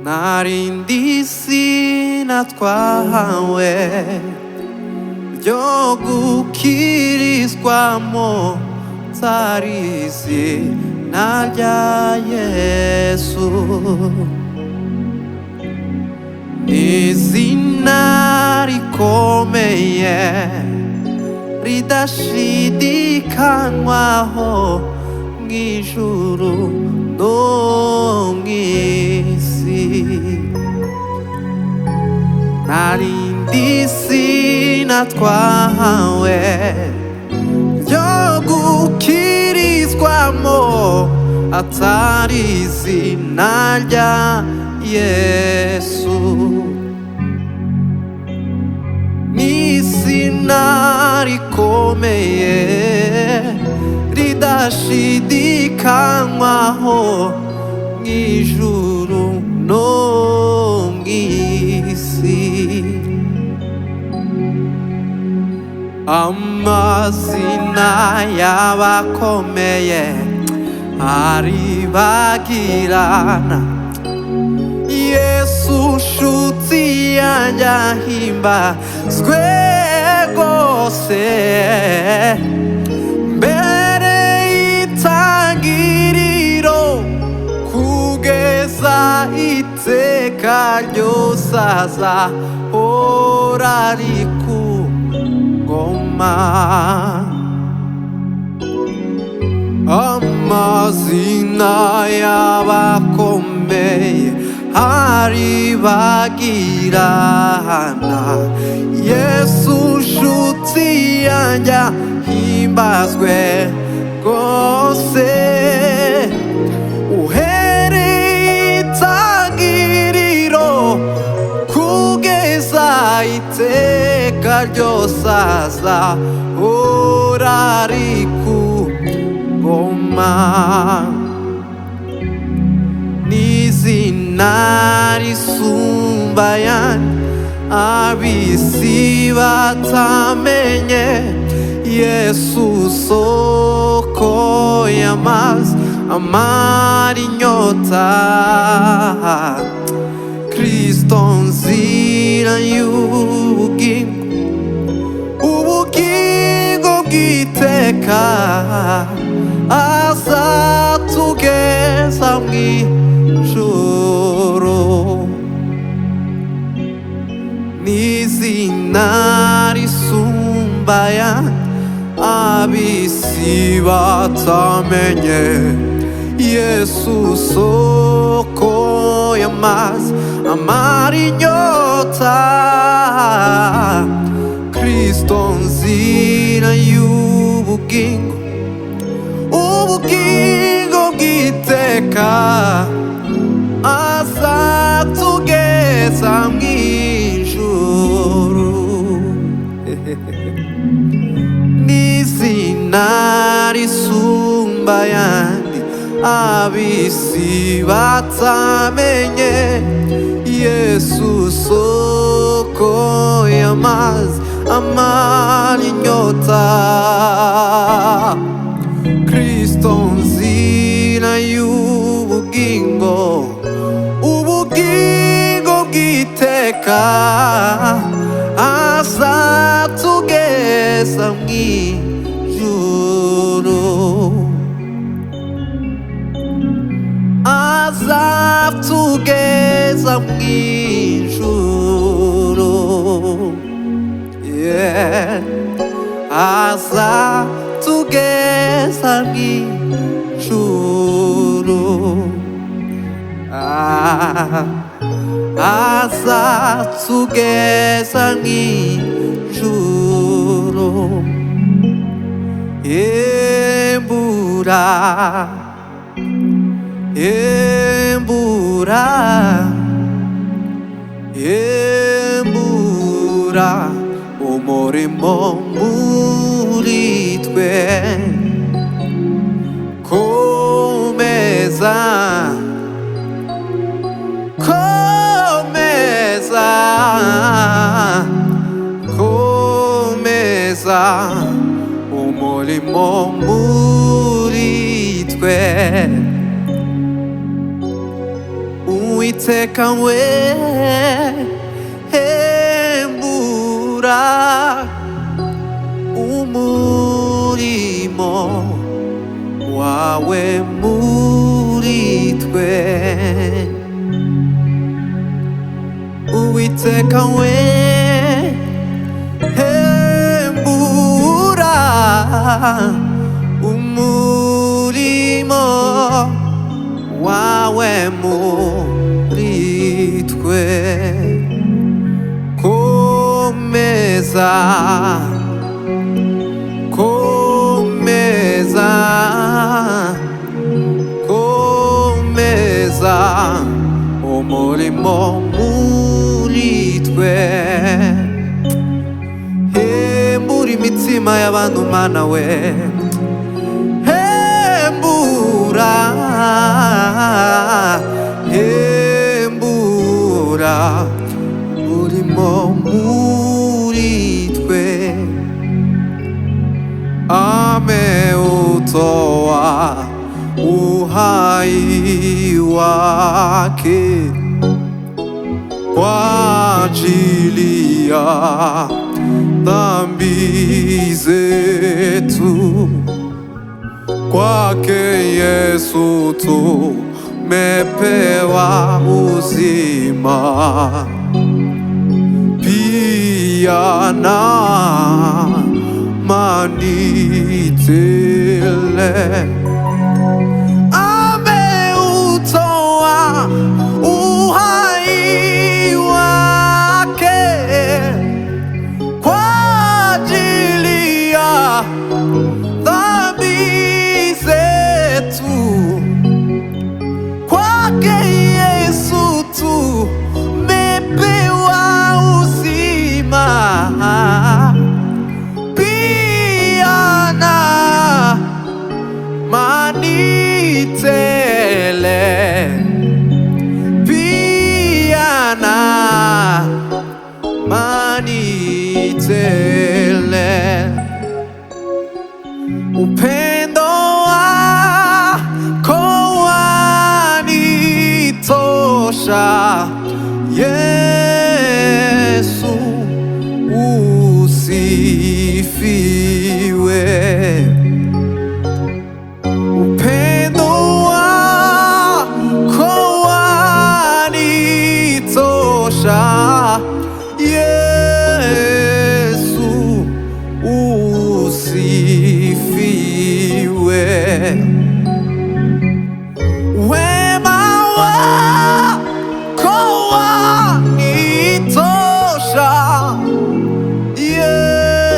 narindi sinatwawe ryo gukirizwamo nzarizi narya Yesu n'izina rikomeye ridashidikanywaho mw'ijuru no mw'isi narindi sinatwawe ryo gukirizwamo atari izina rya Yesu n'izina rikomeye ridashidikanywaho mw'ijuru no mw'isi amazina y'abakomeye aribagirana Yesu nshuti yanjye ahimbazwe rwose mbere y'itangiriro kugeza iteka ryose azahora ari ku ngoma amazina y'abakomeye aribagirana Yesu nshuti yanjye ahimbazwe rwose uhereye itangiriro kugeza iteka ryose azahora ari ku ngoma n'izina risumba ayandi ab'isi batamenye Yesu soko y'amazi amara inyota Kristo nzira y'ubugingo ubugingo bw'iteka azatugeza mw'ijuru n'izina risumba ayandi ab'isi batamenye Yesu soko y'amazi amara inyota Kristo nzira y'ubugingo ubugingo bw'iteka azatugeza mw'ijuru n'izina risumba ayandi ab'isi batamenye Yesu soko y'amazi amara inyota Kristo nzira y'ubugingo ubugingo bw'iteka azatugeza mw'ijuru azatugeza mw'ijuru azatugeza mw'ijuru azatugeza mw'ijuru embura embura embura umurimo muri twe komeza komeza komeza umurimo umurimo muri twe. Uwiteka we hembura umurimo wawe muri twe. Uwiteka we hembura umurimo wawe muri twe. Komeza, komeza, komeza umurimo muri twe. Hembura imitima y'abantu mana we, hembura, hembura umurimo muri twe. Ameutoa uhai wake kwa ajili ya dhambi zetu. Kwake Yesu tumepewa uzima, pia na amani tele. Ameutoa uhai wake kwa ajili ya dhambi zetu. Kwake Yesu tumepewa uzima, pia na amani tele, pia na amani tele. Upendo wako wanitosha, Yesu usifiwe. Upendo wako wanitosha, Yesu usifiwe. Wema wako wanitosha,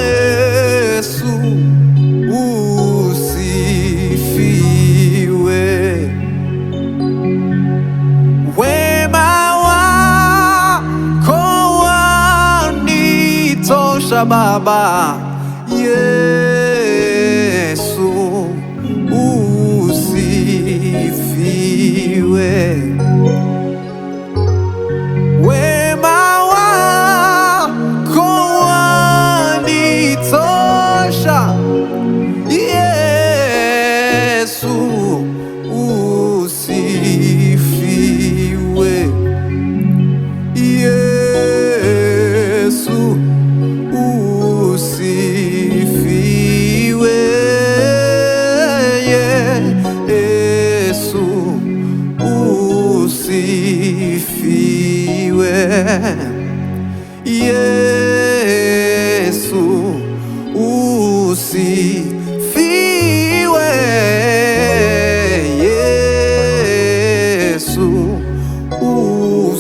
Yesu usifiwe. Wema wako wanitosha Baba, Yesu usifiwe. Wema wako wanitosha, Yesu usifiwe. Yesu usifiwe. Yesu usifiwe. Yesu usifiwe. Yesu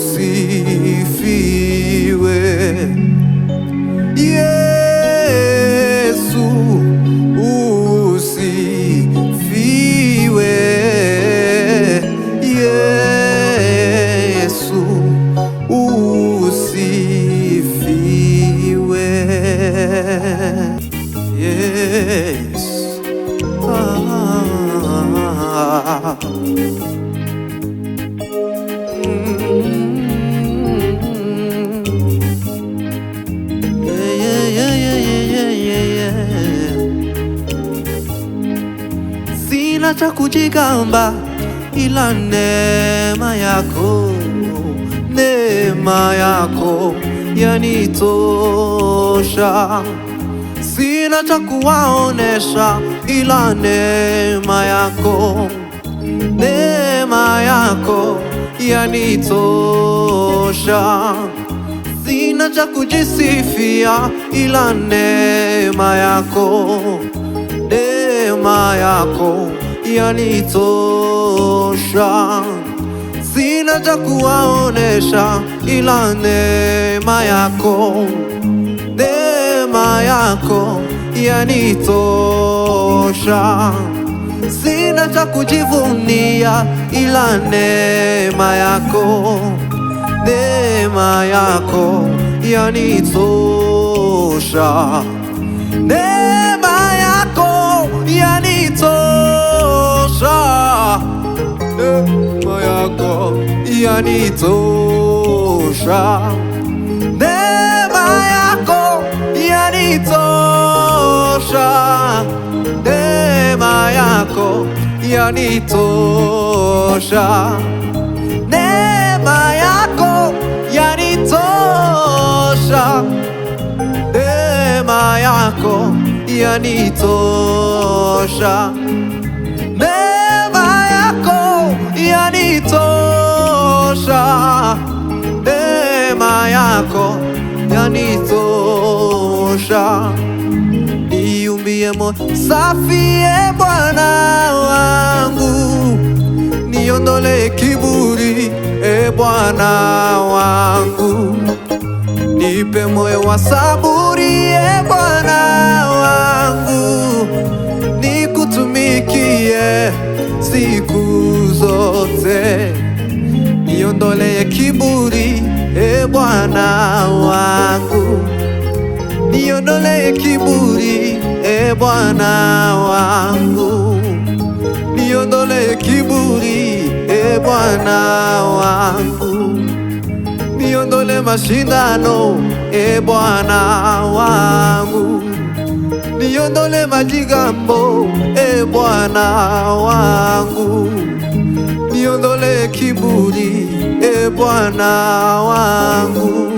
usifiwe. Yesu usifiwe. Yesu usifiwe. sina cha kujigamba, ila neema yako, neema yako yanitosha. Sina cha kuwaonesha, ila neema yako, neema yako yanitosha. Sina cha kujisifia, ila neema yako, neema yako yanitosha. Sina cha kuwaonesha, ila neema yako, neema yako yanitosha. Sina cha kujivunia, ila neema yako, neema yako yanitosha. Neema yako yanitosha, neema yako yanitosha, neema yako yanitosha, neema yako yanitosha, neema yako yanitosha, neema yako yanitosha, neema yako yanitosha, neema yako yanitosha. Niumbie moyo safi, e Bwana wangu, niondole kiburi, e Bwana wangu. Nipe moyo wa saburi, e Bwana wangu, nikutumikie siku zote. Niondole kiburi, e Bwana wangu, niondole kiburi, e Bwana wangu, niondole kiburi, e Bwana wangu. Niondole mashindano, e Bwana wangu, niondole majigambo, e Bwana wangu, niondole kiburi, e Bwana wangu.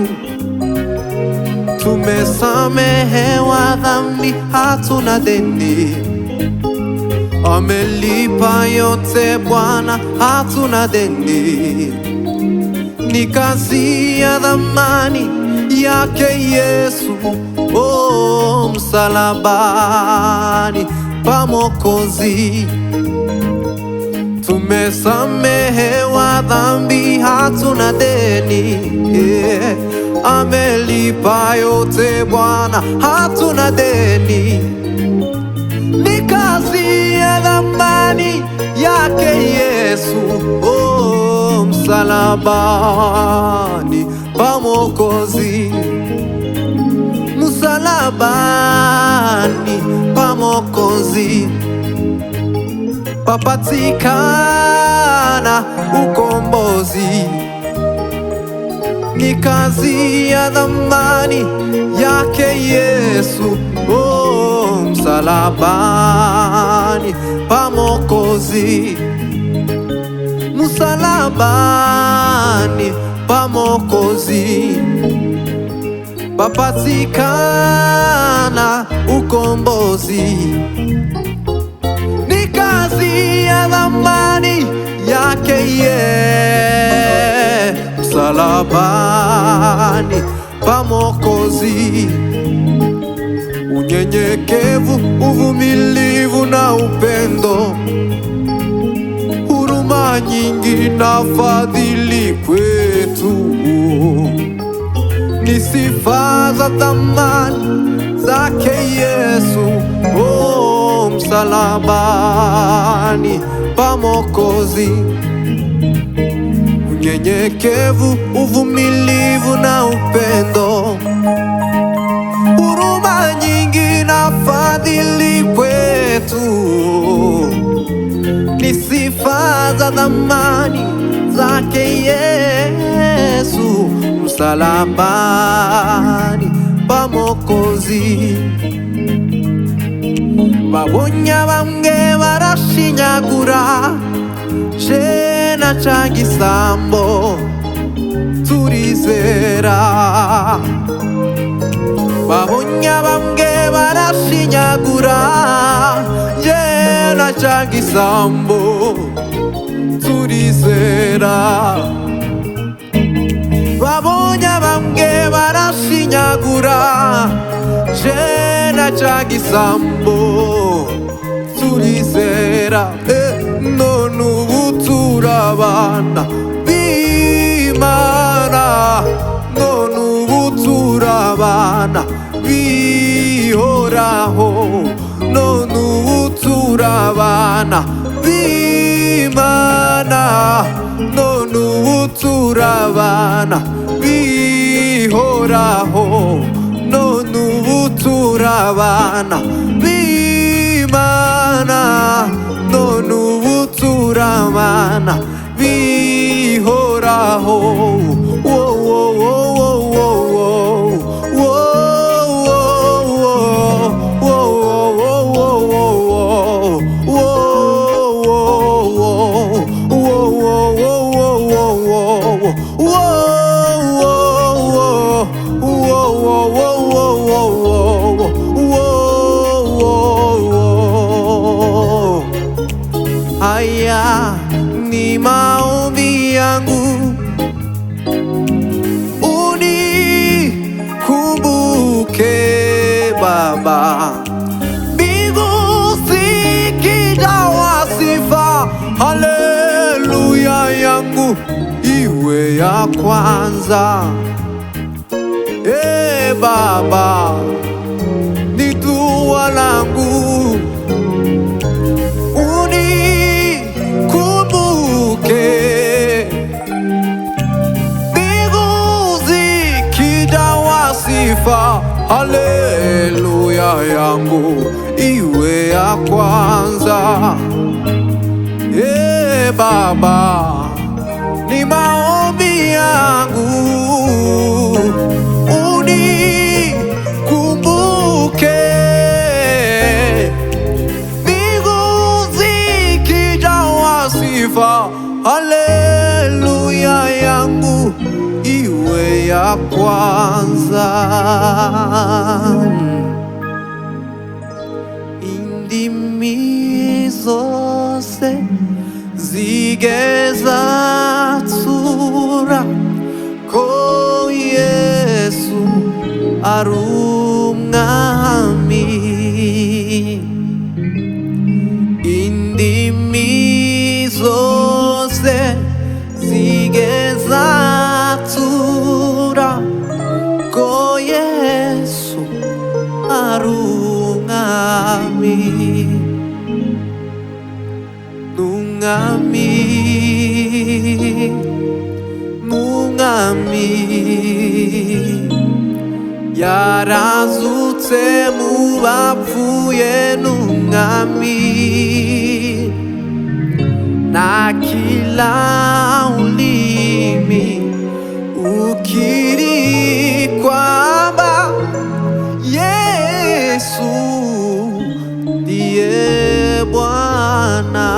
Tumesamehewa dhambi, hatuna deni, amelipa yote Bwana, hatuna deni. Ni kazi ya dhamani yake Yesu, oh, msalabani pa Mwokozi. Tumesamehewa dhambi, hatuna deni, amelipa yote Bwana, hatuna deni. Ni kazi ya dhamani yake Yesu, oh, msalabani pa Mwokozi, msalabani pa Mwokozi papatikana ukombozi. Ni kazi ya dhamani yake Yesu, oh, msalabani pa Mwokozi, msalabani pa Mwokozi papatikana ukombozi. Ni kazi ya dhamani yake msalabani pa Mwokozi. Unyenyekevu, uvumilivu na upendo, huruma nyingi na fadhili kwetu, ni sifa za thamani zake Yesu, oh, msalabani pa Mwokozi. Unyenyekevu, uvumilivu na upendo, huruma nyingi na fadhili kwetu, ni sifa za thamani zake Yesu, msalabani pa Mwokozi. Babonya bamwe barashinya barashinyagura jena canke isambo turizera. Babonye bamwe barashinyagura jena canke isambo turizera. Babonye bamwe barashinyagura jena canke isambo turizera. None ubu turabana b'Imana, none ubu turabana bihoraho, none ubu turabana b'Imana, none ubu turabana bihoraho, none ubu turabana b'Imana, none ubu turabana bihoraho. Haya ni maombi yangu, unikumbuke Baba, mbingu zikijawa sifa, haleluya yangu iwe ya kwanza. Baba, ni dua langu, unikumbuke, mbingu zikijawa sifa, haleluya yangu iwe ya kwanza. Baba, ni maombi yangu, unikumbuke, mbingu zikijawa sifa, haleluya yangu iwe ya kwanza. Indimi zose zigezatura ko Yesu ari umwami. Indimi zose zigezatura ko Yesu ari umwami. Nungami, nungami, yarazutse mu bapfuye. Nungami, na kila ulimi ukiri kwamba Yesu ndiye Bwana.